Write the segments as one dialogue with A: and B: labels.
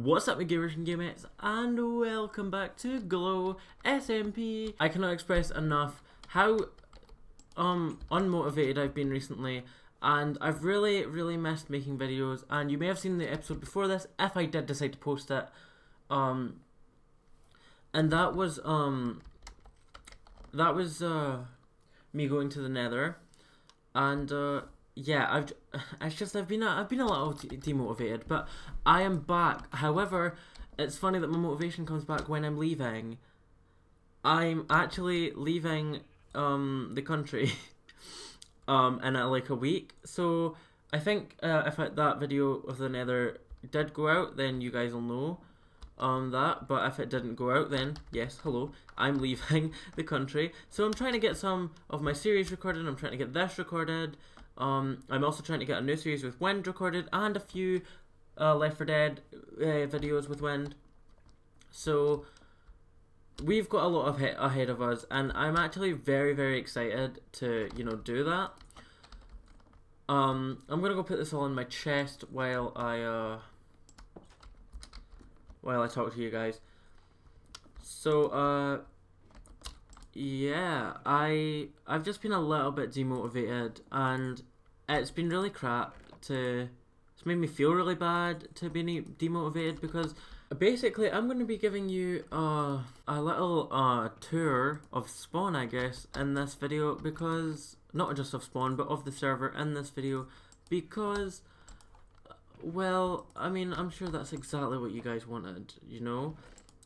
A: What's up, my gamers and gamettes, and welcome back to Glow SMP. I cannot express enough how unmotivated I've been recently, and I've really missed making videos. And you may have seen the episode before this if I did decide to post it. And that was me going to the Nether, and yeah, I've been a little demotivated, but I am back. However, it's funny that my motivation comes back when I'm leaving. I'm actually leaving the country in like a week. So I think if that video of the Nether did go out, then you guys will know that. But if it didn't go out, then yes, hello, I'm leaving the country. So I'm trying to get some of my series recorded. I'm trying to get this recorded. I'm also trying to get a new series with Wind recorded and a few Left 4 Dead videos with Wind. So we've got a lot of ahead of us, and I'm actually very excited to do that. I'm gonna go put this all in my chest while I talk to you guys. So yeah, I've just been a little bit demotivated, and it's been really crap it's made me feel really bad to be demotivated, because basically I'm going to be giving you a little tour of Spawn, I guess, in this video, because, not just of Spawn, but of the server in this video, because, well, I mean, I'm sure that's exactly what you guys wanted,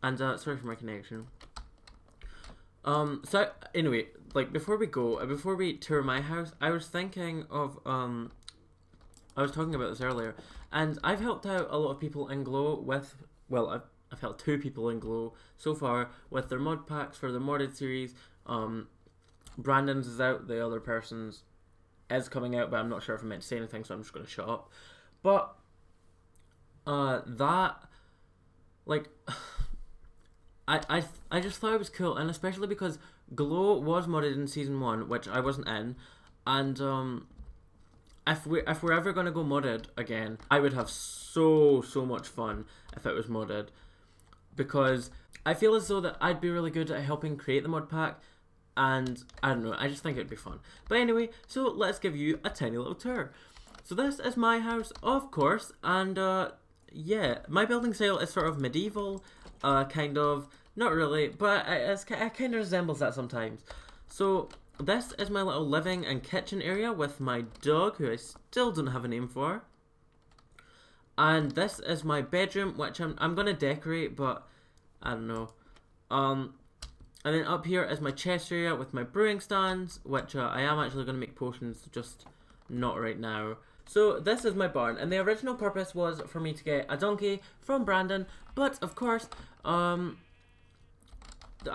A: and sorry for my connection. So anyway, like before we tour my house, I was thinking of I was talking about this earlier, and I've helped out a lot of people in Glow with, well, I've helped 2 people in Glow so far with their mod packs for their modded series. Brandon's is out, the other person's is coming out, but I'm not sure if I'm meant to say anything, so I'm just gonna shut up. But that, like, I just thought it was cool, and especially because Glow was modded in season 1, which I wasn't in, and if we're ever gonna go modded again, I would have so much fun if it was modded, because I feel as though that I'd be really good at helping create the mod pack, and I don't know, I just think it'd be fun. But anyway, so let's give you a tiny little tour. So this is my house, of course, and yeah, my building style is sort of medieval. Kind of, not really, but it kind of resembles that sometimes. So this is my little living and kitchen area with my dog, who I still don't have a name for. And this is my bedroom, which I'm gonna decorate, but I don't know. And then up here is my chest area with my brewing stands, which I am actually gonna make potions, just not right now. So this is my barn, and the original purpose was for me to get a donkey from Brandon, but of course, I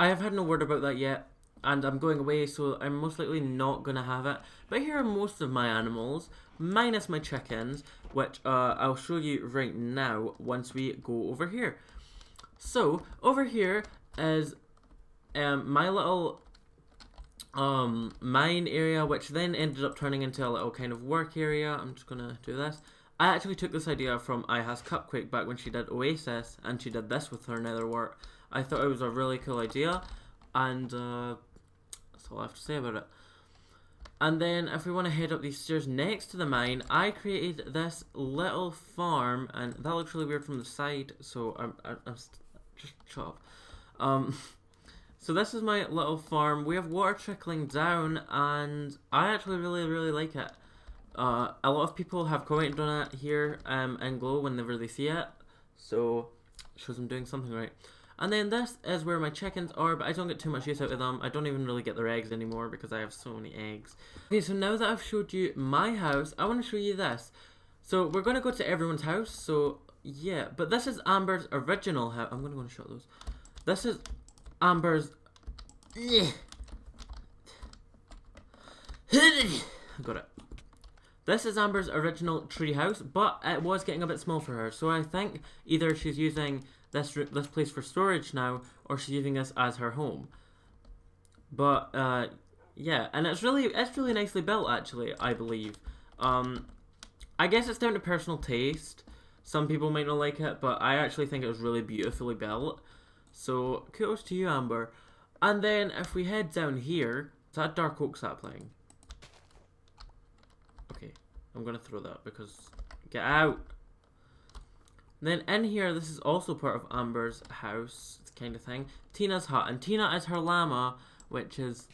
A: have had no word about that yet, and I'm going away, so I'm most likely not gonna have it. But here are most of my animals, minus my chickens, which I'll show you right now once we go over here. So over here is my little mine area, which then ended up turning into a little kind of work area. I'm just gonna do this. I actually took this idea from iHas Cupquake back when she did Oasis, and she did this with her nether work. I thought it was a really cool idea, and that's all I have to say about it. And then if we want to head up these stairs next to the mine, I created this little farm, and that looks really weird from the side, so I'm just shut up. So this is my little farm. We have water trickling down, and I actually really like it. A lot of people have commented on it here in Glow whenever they see it, so it shows I'm doing something right. And then this is where my chickens are, but I don't get too much use out of them. I don't even really get their eggs anymore because I have so many eggs. Okay, so now that I've showed you my house, I want to show you this. So we're going to go to everyone's house, so yeah. But this is Amber's original house. I'm going to go and shut those. This is Amber's... Got it. This is Amber's original tree house, but it was getting a bit small for her, so I think either she's using this place for storage now, or she's using this as her home. But yeah, and it's really nicely built, actually, I believe. I guess it's down to personal taste. Some people might not like it, but I actually think it was really beautifully built. So kudos to you, Amber. And then if we head down here, is that Dark Oak sapling? Okay, I'm gonna throw that because get out. Then in here, this is also part of Amber's house kind of thing. Tina's hut, and Tina is her llama, which is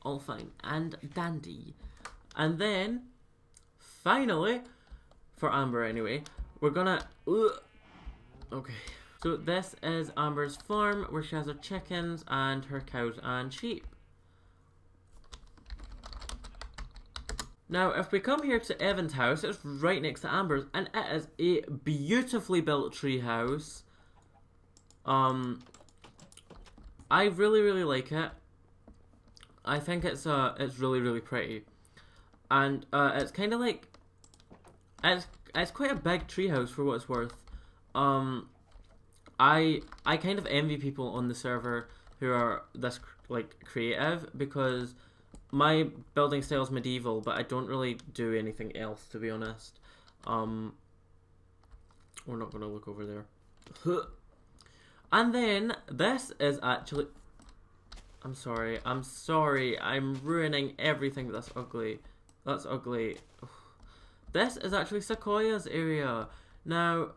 A: all fine and dandy. And then, finally, for Amber anyway, we're gonna... Okay. So this is Amber's farm, where she has her chickens and her cows and sheep. Now, if we come here to Evan's house, it's right next to Amber's, and it is a beautifully built tree house. I really, really like it. I think it's really, really pretty, and it's kind of like it's quite a big tree house for what it's worth. I kind of envy people on the server who are this like creative, because my building style is medieval, but I don't really do anything else, to be honest. We're not gonna look over there. And then this is actually... I'm sorry, I'm ruining everything. That's ugly. That's ugly. This is actually Sequoia's area. Now,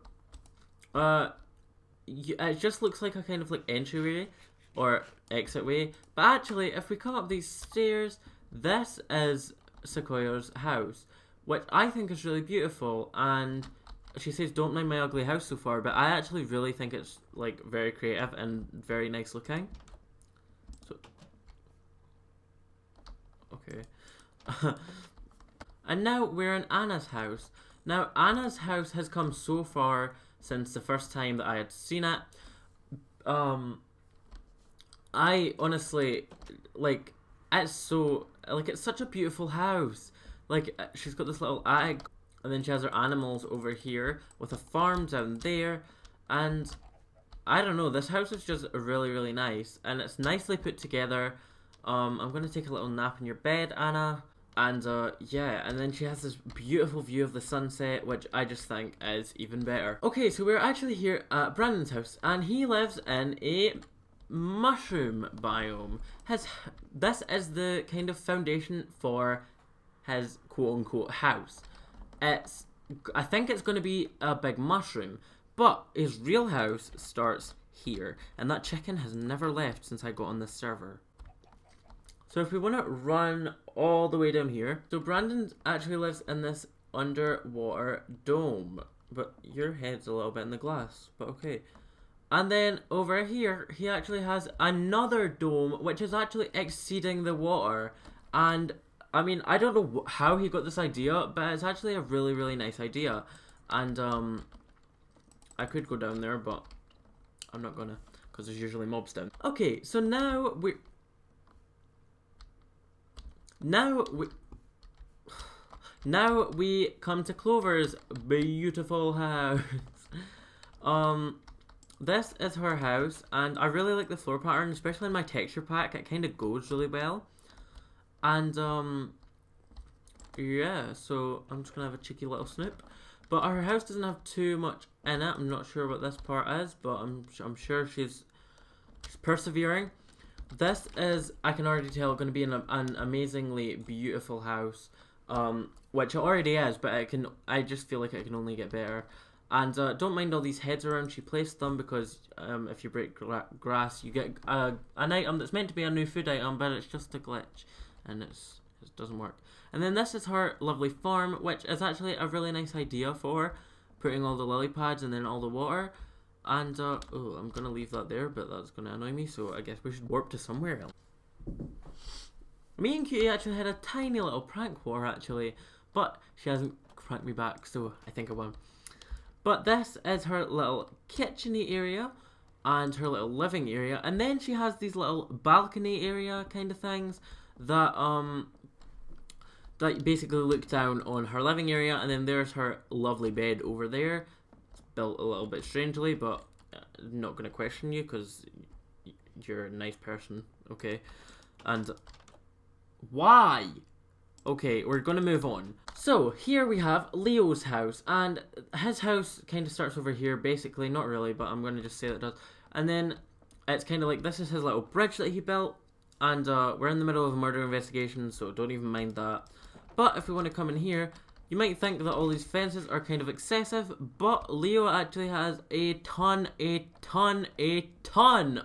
A: it just looks like a kind of like entryway or exit way, but actually if we come up these stairs, this is Sequoia's house, which I think is really beautiful. And she says don't mind my ugly house so far, but I actually really think it's like very creative and very nice looking. So okay. And now we're in Anna's house. Now Anna's house has come so far since the first time that I had seen it. I honestly, like, it's such a beautiful house. Like, she's got this little attic, and then she has her animals over here, with a farm down there, and I don't know, this house is just really, really nice, and it's nicely put together. I'm gonna take a little nap in your bed, Anna. And yeah, and then she has this beautiful view of the sunset, which I just think is even better. Okay, so we're actually here at Brandon's house, and he lives in a mushroom biome. This is the kind of foundation for his quote-unquote house. I think it's going to be a big mushroom, but his real house starts here, and that chicken has never left since I got on this server. So if we want to run all the way down here, so Brandon actually lives in this underwater dome, but your head's a little bit in the glass, but okay. And then over here, he actually has another dome, which is actually exceeding the water. And I mean, I don't know how he got this idea, but it's actually a really, really nice idea. And I could go down there, but I'm not gonna, because there's usually mobs down. Okay, so now we come to Clover's beautiful house. This is her house, and I really like the floor pattern, especially in my texture pack. It kind of goes really well. And yeah, so I'm just gonna have a cheeky little snoop. But her house doesn't have too much in it. I'm not sure what this part is, but I'm sure she's persevering. This is, I can already tell, going to be an amazingly beautiful house, which it already is, but I just feel like it can only get better. And don't mind all these heads around. She placed them because if you break grass, you get an item that's meant to be a new food item, but it's just a glitch, and it doesn't work. And then this is her lovely farm, which is actually a really nice idea for putting all the lily pads and then all the water. And, oh, I'm going to leave that there, but that's going to annoy me, so I guess we should warp to somewhere else. Me and Cutie actually had a tiny little prank war, actually, but she hasn't pranked me back, so I think I won. But this is her little kitchen-y area, and her little living area, and then she has these little balcony area kind of things that, that basically look down on her living area, and then there's her lovely bed over there. Built a little bit strangely, but I'm not going to question you because you're a nice person, okay? And why? Okay, we're gonna move on. So here we have Leo's house, and his house kind of starts over here, basically. Not really, but I'm gonna just say that it does. And then it's kind of like, this is his little bridge that he built, and we're in the middle of a murder investigation, so don't even mind that. But if we want to come in here, you might think that all these fences are kind of excessive, but Leo actually has a ton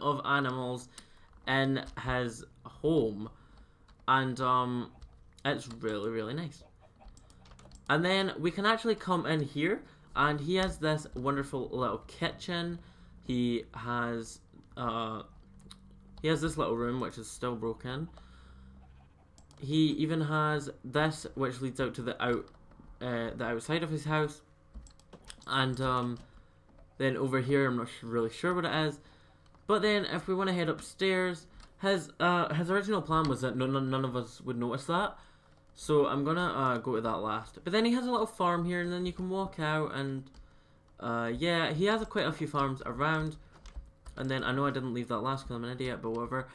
A: of animals in his home. And it's really, really nice. And then we can actually come in here, and he has this wonderful little kitchen. He has this little room which is still broken. He even has this which leads out to the outside of his house. And then over here, I'm not really sure what it is. But then if we want to head upstairs, his original plan was that none of us would notice that. So I'm gonna go to that last. But then he has a little farm here, and then you can walk out, and yeah, he has quite a few farms around. And then I know I didn't leave that last because I'm an idiot, but whatever.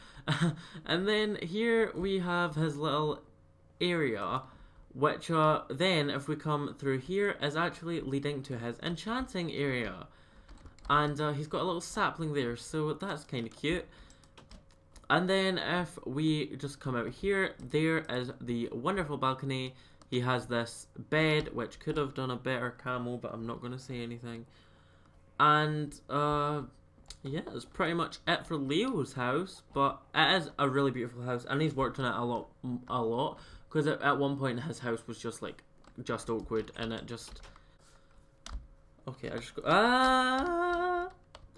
A: And then here we have his little area, which then if we come through here is actually leading to his enchanting area. And he's got a little sapling there, so that's kind of cute. And then if we just come out here, there is the wonderful balcony. He has this bed, which could have done a better camo, but I'm not going to say anything. And yeah, that's pretty much it for Leo's house. But it is a really beautiful house, and he's worked on it a lot. Because at one point his house was just like, just oak wood, and it just... Okay, I just go...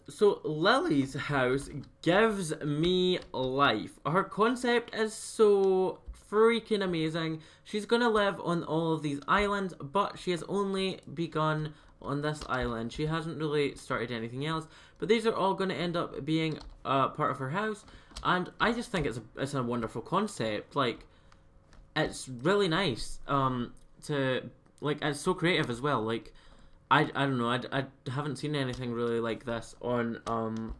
A: So Lily's house gives me life. Her concept is so freaking amazing. She's gonna live on all of these islands, but she has only begun on this island. She hasn't really started anything else, but these are all gonna end up being part of her house, and I just think it's a wonderful concept. Like, it's really nice it's so creative as well. Like, I don't know, I haven't seen anything really like this on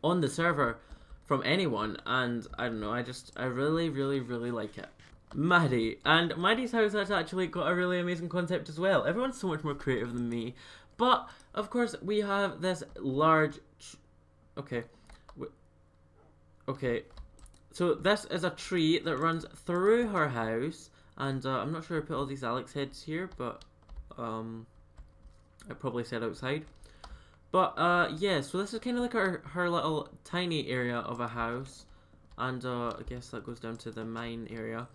A: the server from anyone, and I don't know, I really, really, really like it. Maddie. And Maddie's house has actually got a really amazing concept as well. Everyone's so much more creative than me. But, of course, we have this large... Okay. Okay. So, this is a tree that runs through her house. And I'm not sure I put all these Alex heads here, but... I probably said outside. But, yeah, so this is kind of like her little tiny area of a house. And, I guess that goes down to the mine area.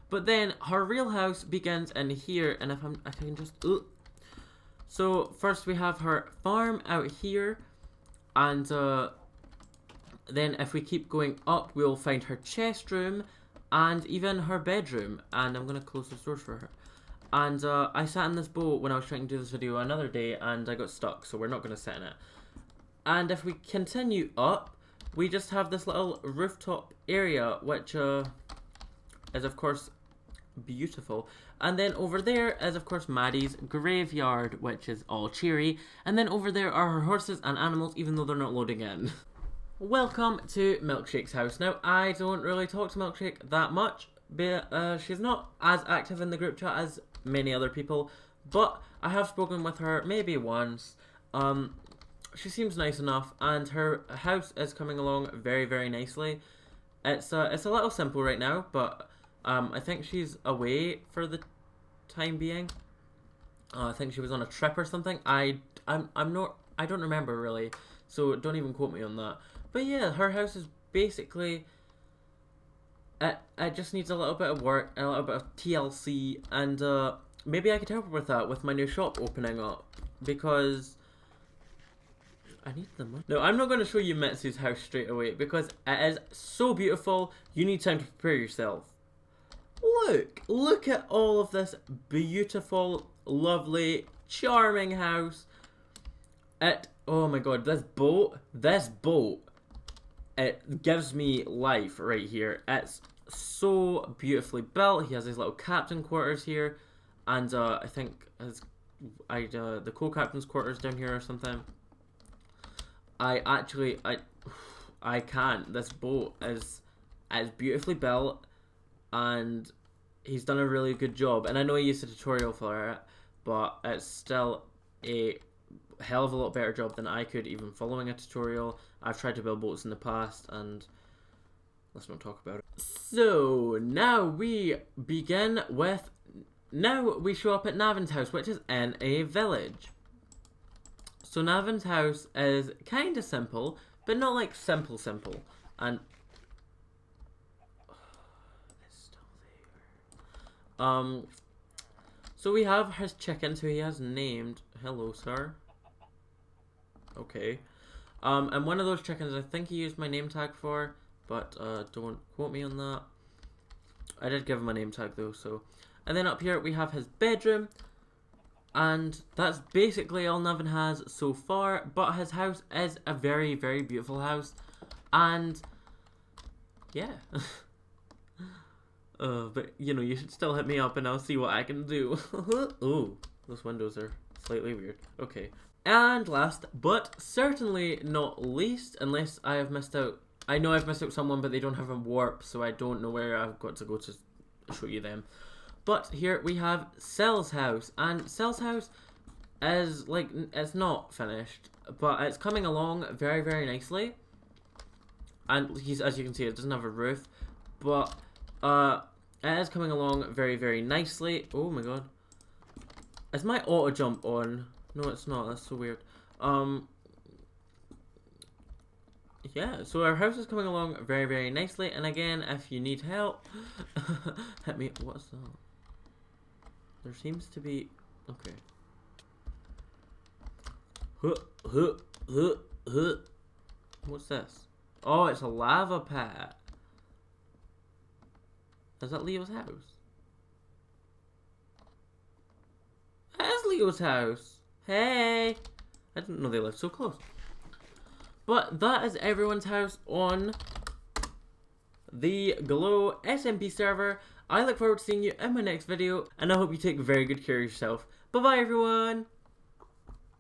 A: But then, her real house begins in here, and I can just... So, first we have her farm out here, and, then if we keep going up, we'll find her chest room, and even her bedroom. And I'm gonna close the doors for her. And I sat in this boat when I was trying to do this video another day, and I got stuck, so we're not going to sit in it. And if we continue up, we just have this little rooftop area, which is, of course, beautiful. And then over there is, of course, Maddie's graveyard, which is all cheery. And then over there are her horses and animals, even though they're not loading in. Welcome to Milkshake's house. Now, I don't really talk to Milkshake that much, but she's not as active in the group chat as many other people, but I have spoken with her maybe once. She seems nice enough, and her house is coming along very, very nicely. It's a little simple right now, but I think she's away for the time being. I think she was on a trip or something. I don't remember really, so don't even quote me on that. But yeah, her house is basically... It just needs a little bit of work, a little bit of TLC, and maybe I could help her with that with my new shop opening up, because I need the money. No, I'm not going to show you Mitsu's house straight away, because it is so beautiful, you need time to prepare yourself. Look at all of this beautiful, lovely, charming house. Oh my god, this boat, it gives me life right here. It's so beautifully built. He has his little captain quarters here, and I think the co-captain's quarters down here or something. I can't. This boat is beautifully built, and he's done a really good job. And I know he used a tutorial for it, but it's still a hell of a lot better job than I could even following a tutorial. I've tried to build boats in the past, and let's not talk about it. So now we begin with, now we show up at Navin's house, which is in a village. So Navin's house is kind of simple, but not like simple. And it's still there. So we have his chickens who he has named. Hello, sir. Okay. And one of those chickens I think he used my name tag for, but don't quote me on that. I did give him a name tag though, so. And then up here we have his bedroom, and that's basically all Navin has so far, but his house is a very, very beautiful house, and yeah. But you know, you should still hit me up and I'll see what I can do. Ooh, those windows are slightly weird. Okay. And last, but certainly not least, unless I have missed out, I know I've missed out someone, but they don't have a warp, so I don't know where I've got to go to show you them. But here we have Cell's house, and Cell's house is like, it's not finished, but it's coming along very, very nicely. And he's, as you can see, it doesn't have a roof, but it is coming along very, very nicely. Oh my god. Is my auto jump on? No, it's not. That's so weird. Yeah, so our house is coming along very, very nicely. And again, if you need help, hit me. What's that? There seems to be... Okay. What's this? Oh, it's a lava pit. Is that Leo's house? That is Leo's house. Hey! I didn't know they lived so close. But that is everyone's house on the Glow SMP server. I look forward to seeing you in my next video, and I hope you take very good care of yourself. Bye bye everyone!